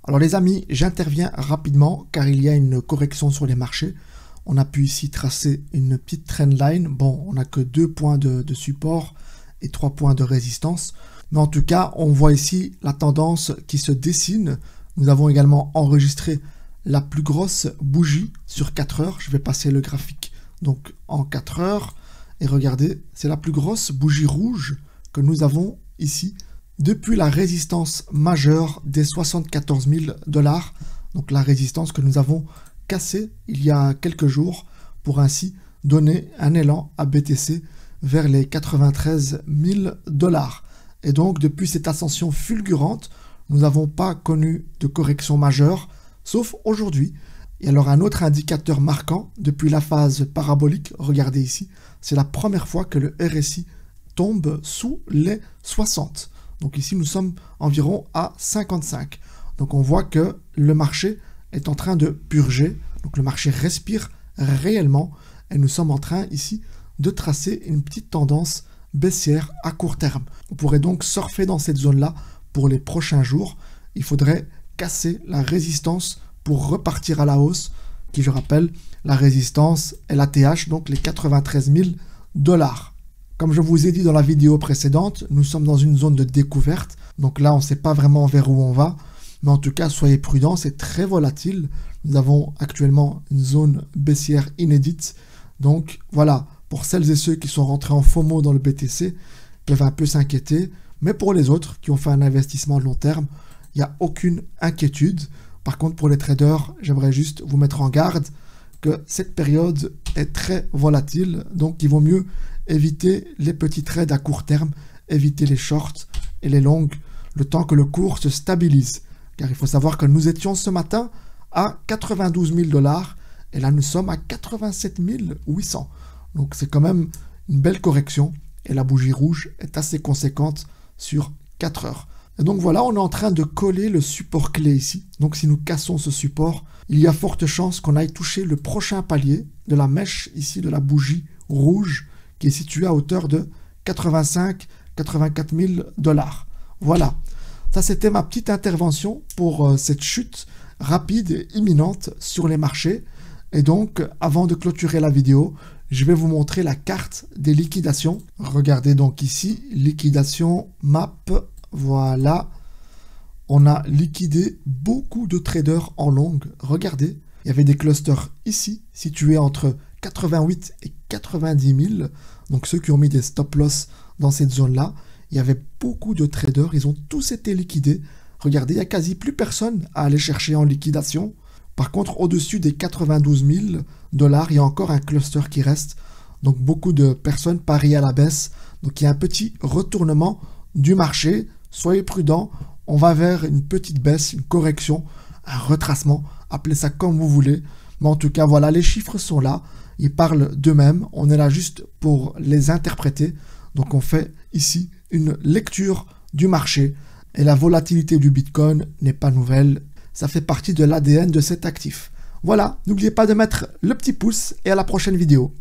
Alors les amis, j'interviens rapidement car il y a une correction sur les marchés. On a pu ici tracer une petite trendline. Bon, on n'a que 2 points de support et 3 points de résistance. Mais en tout cas, on voit ici la tendance qui se dessine. Nous avons également enregistré la plus grosse bougie sur 4 heures. Je vais passer le graphique donc en 4 heures. Et regardez, c'est la plus grosse bougie rouge que nous avons ici depuis la résistance majeure des 74 000 $. Donc la résistance que nous avons cassée il y a quelques jours pour ainsi donner un élan à BTC vers les 93 000 $. Et donc depuis cette ascension fulgurante, nous n'avons pas connu de correction majeure, sauf aujourd'hui. Et alors un autre indicateur marquant, depuis la phase parabolique, regardez ici, c'est la première fois que le RSI tombe sous les 60. Donc ici nous sommes environ à 55. Donc on voit que le marché est en train de purger, donc le marché respire réellement et nous sommes en train ici de tracer une petite tendance baissière à court terme. On pourrait donc surfer dans cette zone-là pour les prochains jours. Il faudrait casser la résistance pour repartir à la hausse, qui je rappelle, la résistance est l'ATH, donc les 93 000 $. Comme je vous ai dit dans la vidéo précédente, nous sommes dans une zone de découverte, donc là on ne sait pas vraiment vers où on va, mais en tout cas soyez prudents, c'est très volatile. Nous avons actuellement une zone baissière inédite, donc voilà, pour celles et ceux qui sont rentrés en FOMO dans le BTC, peuvent un peu s'inquiéter, mais pour les autres qui ont fait un investissement long terme, il n'y a aucune inquiétude. Par contre, pour les traders, j'aimerais juste vous mettre en garde que cette période est très volatile. Donc, il vaut mieux éviter les petits trades à court terme, éviter les shorts et les longues, le temps que le cours se stabilise. Car il faut savoir que nous étions ce matin à 92 000 $ et là, nous sommes à 87 800. Donc, c'est quand même une belle correction et la bougie rouge est assez conséquente sur 4 heures. Et donc voilà, on est en train de coller le support clé ici. Donc si nous cassons ce support, il y a forte chance qu'on aille toucher le prochain palier de la mèche ici de la bougie rouge qui est située à hauteur de 85-84 000 $. Voilà, ça c'était ma petite intervention pour cette chute rapide et imminente sur les marchés. Et donc avant de clôturer la vidéo, je vais vous montrer la carte des liquidations. Regardez donc ici, liquidation map. Voilà, on a liquidé beaucoup de traders en longue. Regardez, il y avait des clusters ici, situés entre 88 et 90 000. Donc ceux qui ont mis des stop loss dans cette zone-là, il y avait beaucoup de traders, ils ont tous été liquidés. Regardez, il n'y a quasi plus personne à aller chercher en liquidation. Par contre, au-dessus des 92 000 $, il y a encore un cluster qui reste. Donc beaucoup de personnes parient à la baisse. Donc il y a un petit retournement du marché. Soyez prudents, on va vers une petite baisse, une correction, un retracement, appelez ça comme vous voulez. Mais en tout cas, voilà, les chiffres sont là, ils parlent d'eux-mêmes, on est là juste pour les interpréter. Donc on fait ici une lecture du marché et la volatilité du Bitcoin n'est pas nouvelle, ça fait partie de l'ADN de cet actif. Voilà, n'oubliez pas de mettre le petit pouce et à la prochaine vidéo.